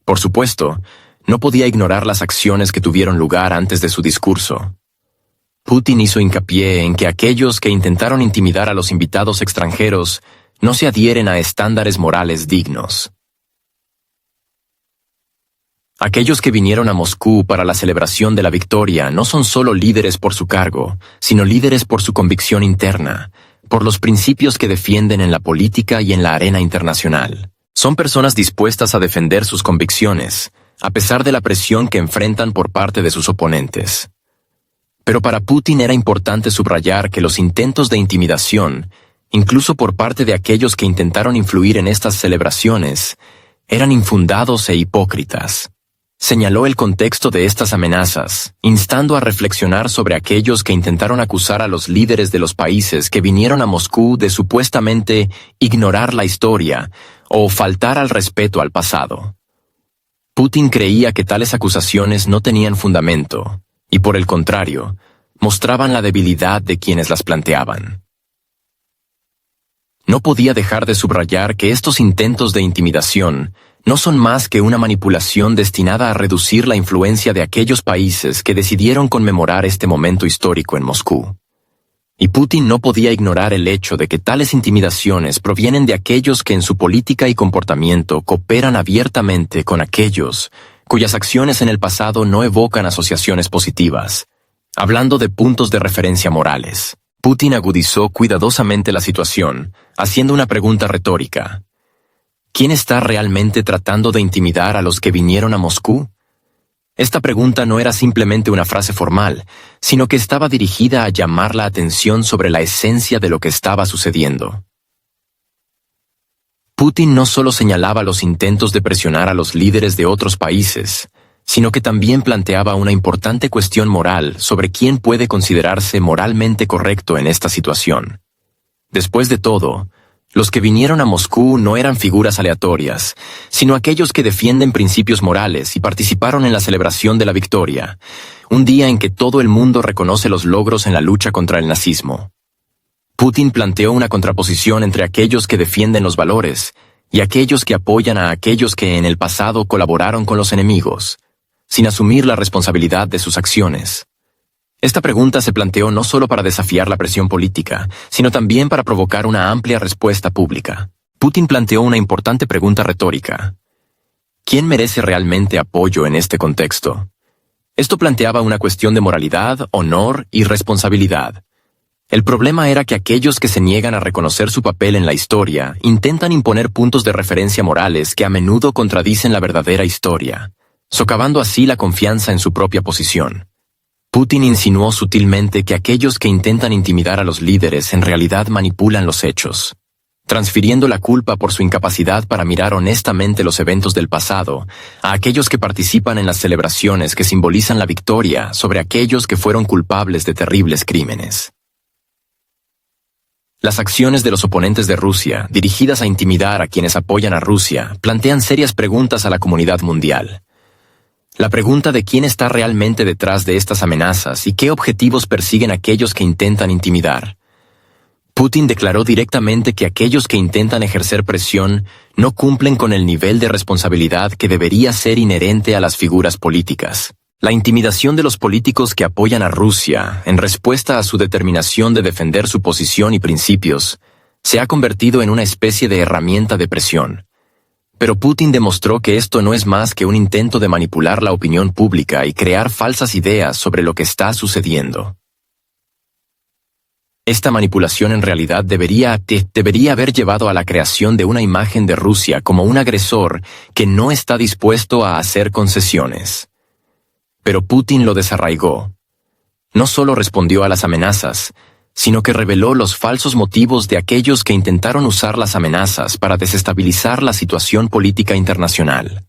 Por supuesto, no podía ignorar las acciones que tuvieron lugar antes de su discurso. Putin hizo hincapié en que aquellos que intentaron intimidar a los invitados extranjeros no se adhieren a estándares morales dignos. Aquellos que vinieron a Moscú para la celebración de la victoria no son solo líderes por su cargo, sino líderes por su convicción interna, por los principios que defienden en la política y en la arena internacional. Son personas dispuestas a defender sus convicciones, a pesar de la presión que enfrentan por parte de sus oponentes. Pero para Putin era importante subrayar que los intentos de intimidación, incluso por parte de aquellos que intentaron influir en estas celebraciones, eran infundados e hipócritas. Señaló el contexto de estas amenazas, instando a reflexionar sobre aquellos que intentaron acusar a los líderes de los países que vinieron a Moscú de supuestamente ignorar la historia o faltar al respeto al pasado. Putin creía que tales acusaciones no tenían fundamento, y por el contrario, mostraban la debilidad de quienes las planteaban. No podía dejar de subrayar que estos intentos de intimidación no son más que una manipulación destinada a reducir la influencia de aquellos países que decidieron conmemorar este momento histórico en Moscú. Y Putin no podía ignorar el hecho de que tales intimidaciones provienen de aquellos que en su política y comportamiento cooperan abiertamente con aquellos cuyas acciones en el pasado no evocan asociaciones positivas. Hablando de puntos de referencia morales, Putin agudizó cuidadosamente la situación, haciendo una pregunta retórica. ¿Quién está realmente tratando de intimidar a los que vinieron a Moscú? Esta pregunta no era simplemente una frase formal, sino que estaba dirigida a llamar la atención sobre la esencia de lo que estaba sucediendo. Putin no solo señalaba los intentos de presionar a los líderes de otros países, sino que también planteaba una importante cuestión moral sobre quién puede considerarse moralmente correcto en esta situación. Después de todo, los que vinieron a Moscú no eran figuras aleatorias, sino aquellos que defienden principios morales y participaron en la celebración de la victoria, un día en que todo el mundo reconoce los logros en la lucha contra el nazismo. Putin planteó una contraposición entre aquellos que defienden los valores y aquellos que apoyan a aquellos que en el pasado colaboraron con los enemigos, sin asumir la responsabilidad de sus acciones. Esta pregunta se planteó no solo para desafiar la presión política, sino también para provocar una amplia respuesta pública. Putin planteó una importante pregunta retórica. ¿Quién merece realmente apoyo en este contexto? Esto planteaba una cuestión de moralidad, honor y responsabilidad. El problema era que aquellos que se niegan a reconocer su papel en la historia intentan imponer puntos de referencia morales que a menudo contradicen la verdadera historia, socavando así la confianza en su propia posición. Putin insinuó sutilmente que aquellos que intentan intimidar a los líderes en realidad manipulan los hechos, transfiriendo la culpa por su incapacidad para mirar honestamente los eventos del pasado a aquellos que participan en las celebraciones que simbolizan la victoria sobre aquellos que fueron culpables de terribles crímenes. Las acciones de los oponentes de Rusia, dirigidas a intimidar a quienes apoyan a Rusia, plantean serias preguntas a la comunidad mundial. La pregunta de quién está realmente detrás de estas amenazas y qué objetivos persiguen aquellos que intentan intimidar. Putin declaró directamente que aquellos que intentan ejercer presión no cumplen con el nivel de responsabilidad que debería ser inherente a las figuras políticas. La intimidación de los políticos que apoyan a Rusia, en respuesta a su determinación de defender su posición y principios, se ha convertido en una especie de herramienta de presión. Pero Putin demostró que esto no es más que un intento de manipular la opinión pública y crear falsas ideas sobre lo que está sucediendo. Esta manipulación en realidad debería haber llevado a la creación de una imagen de Rusia como un agresor que no está dispuesto a hacer concesiones. Pero Putin lo desarraigó. No solo respondió a las amenazas, sino que reveló los falsos motivos de aquellos que intentaron usar las amenazas para desestabilizar la situación política internacional.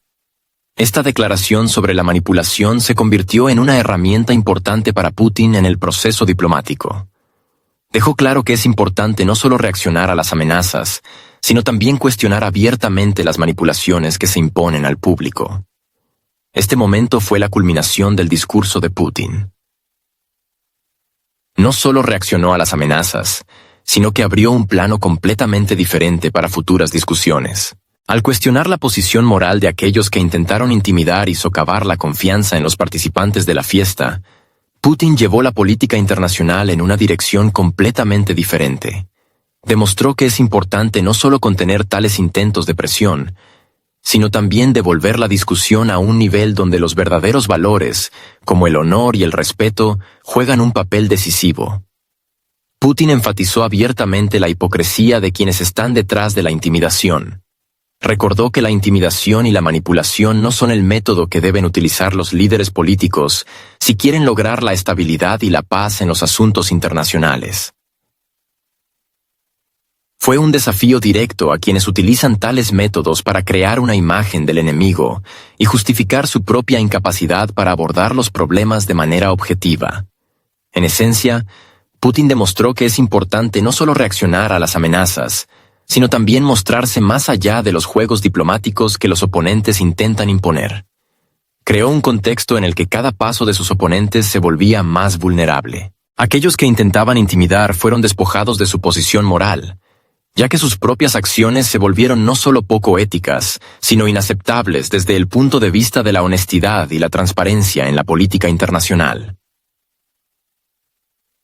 Esta declaración sobre la manipulación se convirtió en una herramienta importante para Putin en el proceso diplomático. Dejó claro que es importante no solo reaccionar a las amenazas, sino también cuestionar abiertamente las manipulaciones que se imponen al público. Este momento fue la culminación del discurso de Putin. No solo reaccionó a las amenazas, sino que abrió un plano completamente diferente para futuras discusiones. Al cuestionar la posición moral de aquellos que intentaron intimidar y socavar la confianza en los participantes de la fiesta, Putin llevó la política internacional en una dirección completamente diferente. Demostró que es importante no solo contener tales intentos de presión, sino también devolver la discusión a un nivel donde los verdaderos valores, como el honor y el respeto, juegan un papel decisivo. Putin enfatizó abiertamente la hipocresía de quienes están detrás de la intimidación. Recordó que la intimidación y la manipulación no son el método que deben utilizar los líderes políticos si quieren lograr la estabilidad y la paz en los asuntos internacionales. Fue un desafío directo a quienes utilizan tales métodos para crear una imagen del enemigo y justificar su propia incapacidad para abordar los problemas de manera objetiva. En esencia, Putin demostró que es importante no solo reaccionar a las amenazas, sino también mostrarse más allá de los juegos diplomáticos que los oponentes intentan imponer. creó un contexto en el que cada paso de sus oponentes se volvía más vulnerable. Aquellos que intentaban intimidar fueron despojados de su posición moral, ya que sus propias acciones se volvieron no solo poco éticas, sino inaceptables desde el punto de vista de la honestidad y la transparencia en la política internacional.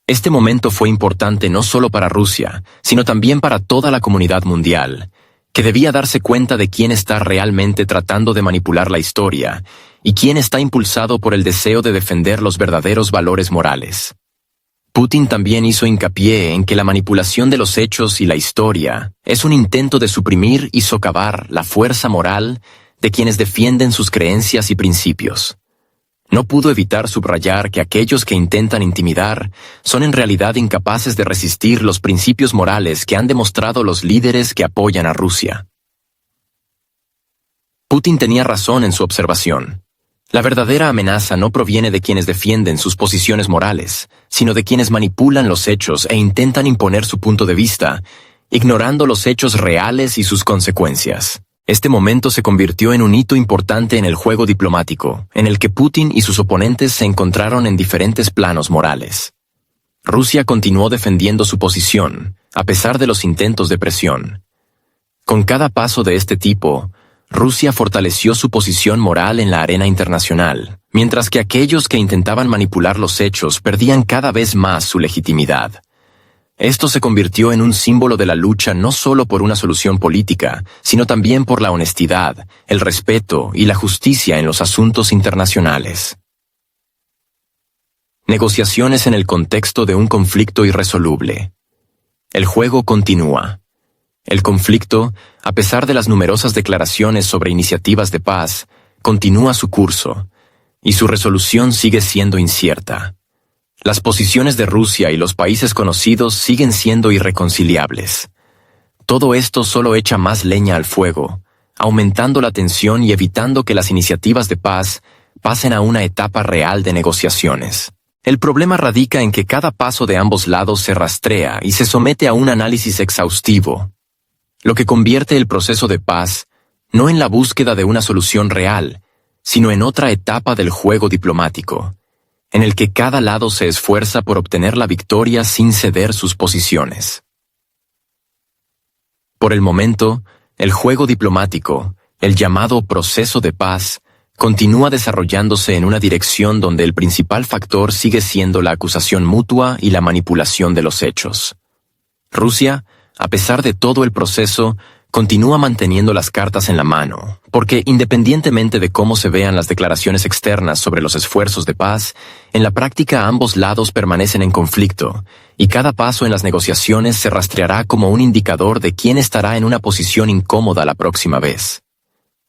Este momento fue importante no solo para Rusia, sino también para toda la comunidad mundial, que debía darse cuenta de quién está realmente tratando de manipular la historia y quién está impulsado por el deseo de defender los verdaderos valores morales. Putin también hizo hincapié en que la manipulación de los hechos y la historia es un intento de suprimir y socavar la fuerza moral de quienes defienden sus creencias y principios. No pudo evitar subrayar que aquellos que intentan intimidar son en realidad incapaces de resistir los principios morales que han demostrado los líderes que apoyan a Rusia. Putin tenía razón en su observación. La verdadera amenaza no proviene de quienes defienden sus posiciones morales, sino de quienes manipulan los hechos e intentan imponer su punto de vista, ignorando los hechos reales y sus consecuencias. Este momento se convirtió en un hito importante en el juego diplomático, en el que Putin y sus oponentes se encontraron en diferentes planos morales. Rusia continuó defendiendo su posición, a pesar de los intentos de presión. Con cada paso de este tipo, Rusia fortaleció su posición moral en la arena internacional, mientras que aquellos que intentaban manipular los hechos perdían cada vez más su legitimidad. Esto se convirtió en un símbolo de la lucha no solo por una solución política, sino también por la honestidad, el respeto y la justicia en los asuntos internacionales. Negociaciones en el contexto de un conflicto irresoluble. El juego continúa. El conflicto, a pesar de las numerosas declaraciones sobre iniciativas de paz, continúa su curso, y su resolución sigue siendo incierta. Las posiciones de Rusia y los países conocidos siguen siendo irreconciliables. Todo esto solo echa más leña al fuego, aumentando la tensión y evitando que las iniciativas de paz pasen a una etapa real de negociaciones. El problema radica en que cada paso de ambos lados se rastrea y se somete a un análisis exhaustivo, lo que convierte el proceso de paz no en la búsqueda de una solución real, sino en otra etapa del juego diplomático, en el que cada lado se esfuerza por obtener la victoria sin ceder sus posiciones. Por el momento, el juego diplomático, el llamado proceso de paz, continúa desarrollándose en una dirección donde el principal factor sigue siendo la acusación mutua y la manipulación de los hechos. Rusia, a pesar de todo el proceso, continúa manteniendo las cartas en la mano, porque independientemente de cómo se vean las declaraciones externas sobre los esfuerzos de paz, en la práctica ambos lados permanecen en conflicto, y cada paso en las negociaciones se rastreará como un indicador de quién estará en una posición incómoda la próxima vez.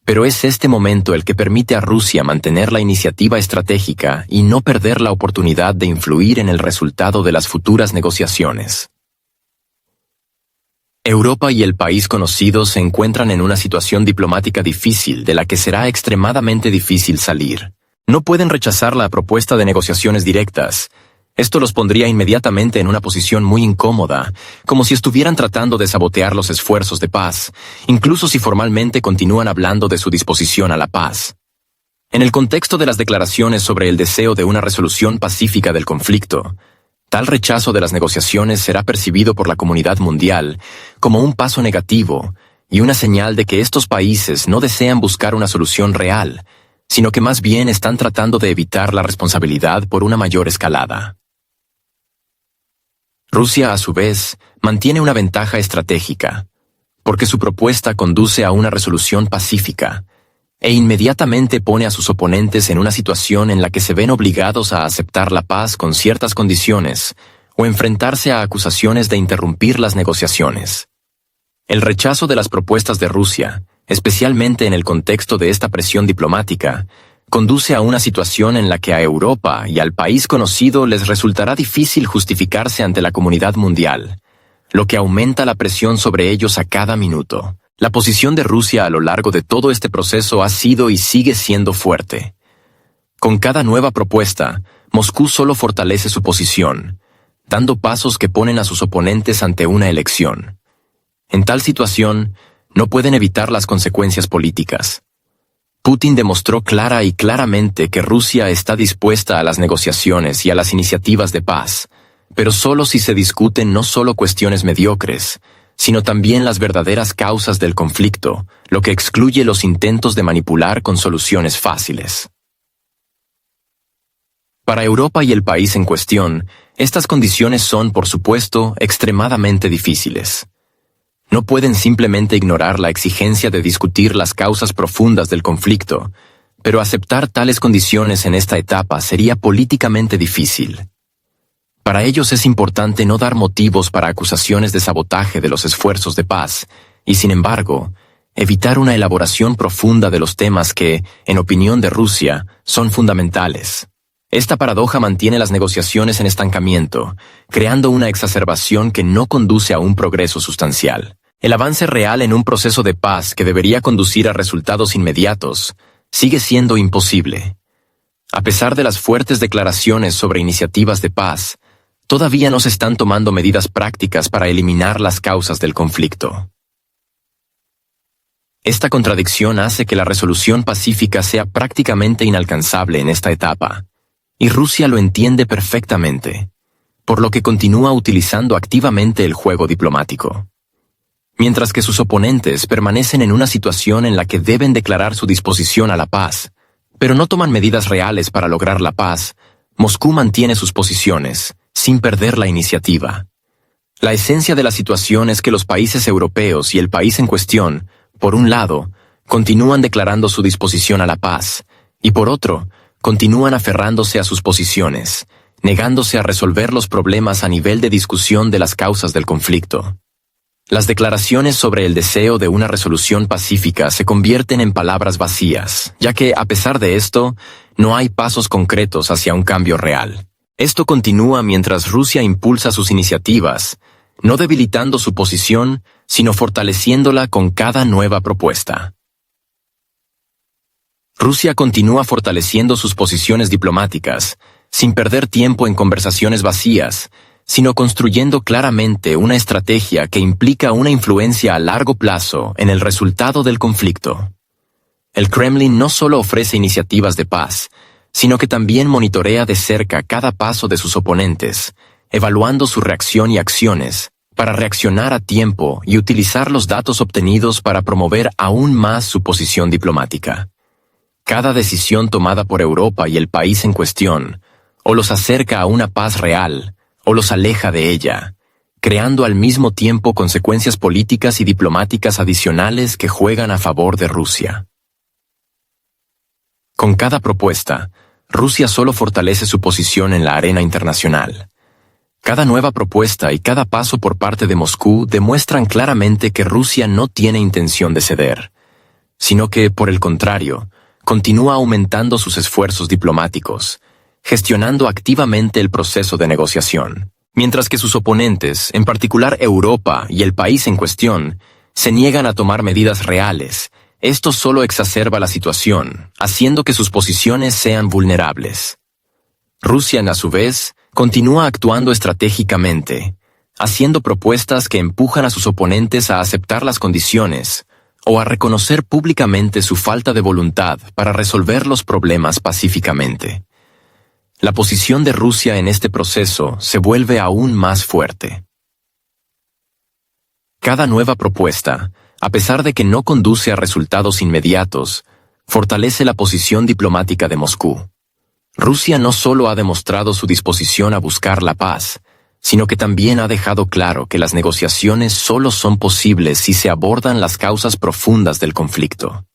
Pero es este momento el que permite a Rusia mantener la iniciativa estratégica y no perder la oportunidad de influir en el resultado de las futuras negociaciones. Europa y el país conocido se encuentran en una situación diplomática difícil de la que será extremadamente difícil salir. No pueden rechazar la propuesta de negociaciones directas. Esto los pondría inmediatamente en una posición muy incómoda, como si estuvieran tratando de sabotear los esfuerzos de paz, incluso si formalmente continúan hablando de su disposición a la paz. En el contexto de las declaraciones sobre el deseo de una resolución pacífica del conflicto, tal rechazo de las negociaciones será percibido por la comunidad mundial como un paso negativo y una señal de que estos países no desean buscar una solución real, sino que más bien están tratando de evitar la responsabilidad por una mayor escalada. Rusia, a su vez, mantiene una ventaja estratégica, porque su propuesta conduce a una resolución pacífica, e inmediatamente pone a sus oponentes en una situación en la que se ven obligados a aceptar la paz con ciertas condiciones o enfrentarse a acusaciones de interrumpir las negociaciones. El rechazo de las propuestas de Rusia, especialmente en el contexto de esta presión diplomática, conduce a una situación en la que a Europa y al país conocido les resultará difícil justificarse ante la comunidad mundial, lo que aumenta la presión sobre ellos a cada minuto. La posición de Rusia a lo largo de todo este proceso ha sido y sigue siendo fuerte. Con cada nueva propuesta, Moscú solo fortalece su posición, dando pasos que ponen a sus oponentes ante una elección. En tal situación, no pueden evitar las consecuencias políticas. Putin demostró clara y claramente que Rusia está dispuesta a las negociaciones y a las iniciativas de paz, pero solo si se discuten no solo cuestiones mediocres, sino también las verdaderas causas del conflicto, lo que excluye los intentos de manipular con soluciones fáciles. Para Europa y el país en cuestión, estas condiciones son, por supuesto, extremadamente difíciles. No pueden simplemente ignorar la exigencia de discutir las causas profundas del conflicto, pero aceptar tales condiciones en esta etapa sería políticamente difícil. Para ellos es importante no dar motivos para acusaciones de sabotaje de los esfuerzos de paz, y sin embargo, evitar una elaboración profunda de los temas que, en opinión de Rusia, son fundamentales. Esta paradoja mantiene las negociaciones en estancamiento, creando una exacerbación que no conduce a un progreso sustancial. El avance real en un proceso de paz que debería conducir a resultados inmediatos sigue siendo imposible. A pesar de las fuertes declaraciones sobre iniciativas de paz, todavía no se están tomando medidas prácticas para eliminar las causas del conflicto. Esta contradicción hace que la resolución pacífica sea prácticamente inalcanzable en esta etapa, y Rusia lo entiende perfectamente, por lo que continúa utilizando activamente el juego diplomático. Mientras que sus oponentes permanecen en una situación en la que deben declarar su disposición a la paz, pero no toman medidas reales para lograr la paz, Moscú mantiene sus posiciones, sin perder la iniciativa. La esencia de la situación es que los países europeos y el país en cuestión, por un lado, continúan declarando su disposición a la paz, y por otro, continúan aferrándose a sus posiciones, negándose a resolver los problemas a nivel de discusión de las causas del conflicto. Las declaraciones sobre el deseo de una resolución pacífica se convierten en palabras vacías, ya que, a pesar de esto, no hay pasos concretos hacia un cambio real. Esto continúa mientras Rusia impulsa sus iniciativas, no debilitando su posición, sino fortaleciéndola con cada nueva propuesta. Rusia continúa fortaleciendo sus posiciones diplomáticas, sin perder tiempo en conversaciones vacías, sino construyendo claramente una estrategia que implica una influencia a largo plazo en el resultado del conflicto. El Kremlin no solo ofrece iniciativas de paz, sino que también monitorea de cerca cada paso de sus oponentes, evaluando su reacción y acciones, para reaccionar a tiempo y utilizar los datos obtenidos para promover aún más su posición diplomática. Cada decisión tomada por Europa y el país en cuestión, o los acerca a una paz real, o los aleja de ella, creando al mismo tiempo consecuencias políticas y diplomáticas adicionales que juegan a favor de Rusia. Con cada propuesta, Rusia solo fortalece su posición en la arena internacional. Cada nueva propuesta y cada paso por parte de Moscú demuestran claramente que Rusia no tiene intención de ceder, sino que, por el contrario, continúa aumentando sus esfuerzos diplomáticos, gestionando activamente el proceso de negociación, mientras que sus oponentes, en particular Europa y el país en cuestión, se niegan a tomar medidas reales. Esto solo exacerba la situación, haciendo que sus posiciones sean vulnerables. Rusia, a su vez, continúa actuando estratégicamente, haciendo propuestas que empujan a sus oponentes a aceptar las condiciones o a reconocer públicamente su falta de voluntad para resolver los problemas pacíficamente. La posición de Rusia en este proceso se vuelve aún más fuerte. Cada nueva propuesta, a pesar de que no conduce a resultados inmediatos, fortalece la posición diplomática de Moscú. Rusia no solo ha demostrado su disposición a buscar la paz, sino que también ha dejado claro que las negociaciones solo son posibles si se abordan las causas profundas del conflicto.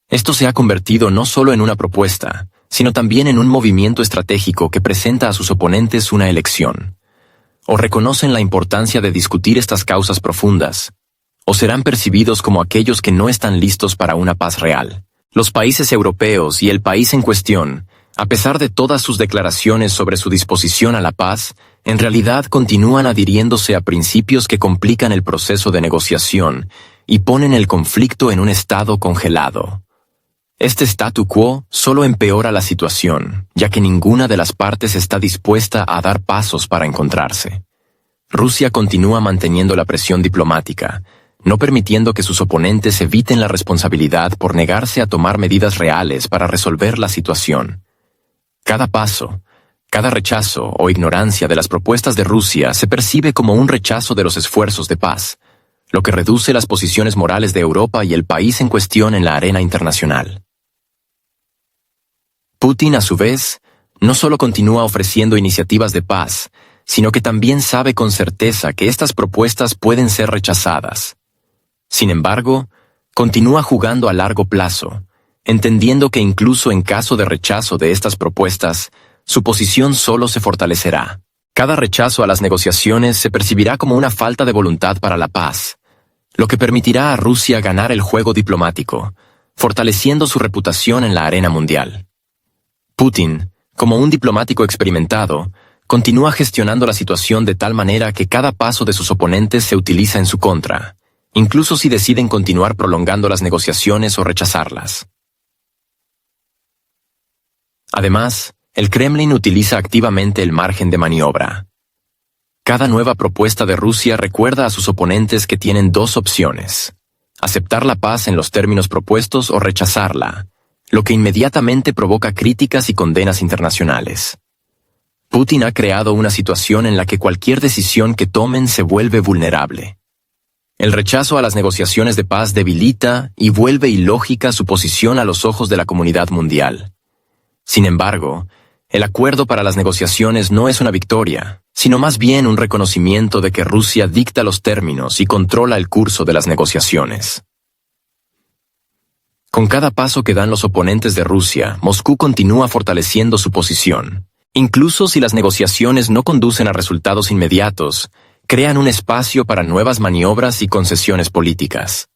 Esto se ha convertido no solo en una propuesta, sino también en un movimiento estratégico que presenta a sus oponentes una elección. O reconocen la importancia de discutir estas causas profundas, o serán percibidos como aquellos que no están listos para una paz real. Los países europeos y el país en cuestión, a pesar de todas sus declaraciones sobre su disposición a la paz, en realidad continúan adhiriéndose a principios que complican el proceso de negociación y ponen el conflicto en un estado congelado. Este statu quo solo empeora la situación, ya que ninguna de las partes está dispuesta a dar pasos para encontrarse. Rusia continúa manteniendo la presión diplomática, no permitiendo que sus oponentes eviten la responsabilidad por negarse a tomar medidas reales para resolver la situación. Cada paso, cada rechazo o ignorancia de las propuestas de Rusia se percibe como un rechazo de los esfuerzos de paz, lo que reduce las posiciones morales de Europa y el país en cuestión en la arena internacional. Putin, a su vez, no solo continúa ofreciendo iniciativas de paz, sino que también sabe con certeza que estas propuestas pueden ser rechazadas. Sin embargo, continúa jugando a largo plazo, entendiendo que incluso en caso de rechazo de estas propuestas, su posición solo se fortalecerá. Cada rechazo a las negociaciones se percibirá como una falta de voluntad para la paz, lo que permitirá a Rusia ganar el juego diplomático, fortaleciendo su reputación en la arena mundial. Putin, como un diplomático experimentado, continúa gestionando la situación de tal manera que cada paso de sus oponentes se utiliza en su contra, incluso si deciden continuar prolongando las negociaciones o rechazarlas. Además, el Kremlin utiliza activamente el margen de maniobra. Cada nueva propuesta de Rusia recuerda a sus oponentes que tienen dos opciones: aceptar la paz en los términos propuestos o rechazarla, lo que inmediatamente provoca críticas y condenas internacionales. Putin ha creado una situación en la que cualquier decisión que tomen se vuelve vulnerable. El rechazo a las negociaciones de paz debilita y vuelve ilógica su posición a los ojos de la comunidad mundial. Sin embargo, el acuerdo para las negociaciones no es una victoria, sino más bien un reconocimiento de que Rusia dicta los términos y controla el curso de las negociaciones. Con cada paso que dan los oponentes de Rusia, Moscú continúa fortaleciendo su posición. Incluso si las negociaciones no conducen a resultados inmediatos, crean un espacio para nuevas maniobras y concesiones políticas.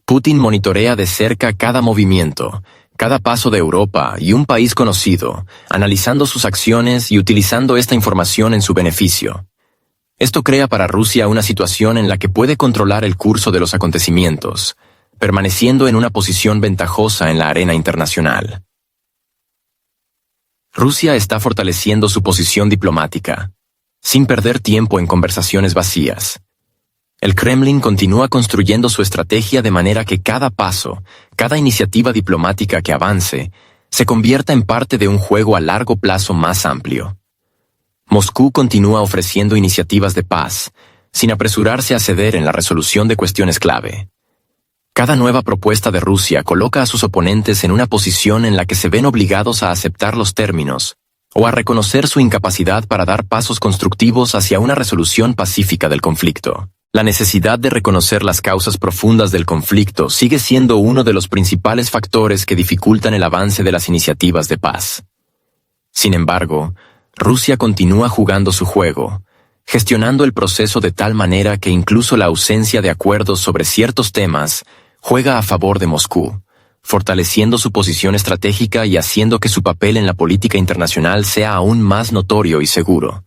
Putin monitorea de cerca cada movimiento, cada paso de Europa y un país conocido, analizando sus acciones y utilizando esta información en su beneficio. Esto crea para Rusia una situación en la que puede controlar el curso de los acontecimientos, permaneciendo en una posición ventajosa en la arena internacional. Rusia está fortaleciendo su posición diplomática, sin perder tiempo en conversaciones vacías. El Kremlin continúa construyendo su estrategia de manera que cada paso, cada iniciativa diplomática que avance, se convierta en parte de un juego a largo plazo más amplio. Moscú continúa ofreciendo iniciativas de paz, sin apresurarse a ceder en la resolución de cuestiones clave. Cada nueva propuesta de Rusia coloca a sus oponentes en una posición en la que se ven obligados a aceptar los términos, o a reconocer su incapacidad para dar pasos constructivos hacia una resolución pacífica del conflicto. La necesidad de reconocer las causas profundas del conflicto sigue siendo uno de los principales factores que dificultan el avance de las iniciativas de paz. Sin embargo, Rusia continúa jugando su juego, gestionando el proceso de tal manera que incluso la ausencia de acuerdos sobre ciertos temas juega a favor de Moscú, fortaleciendo su posición estratégica y haciendo que su papel en la política internacional sea aún más notorio y seguro.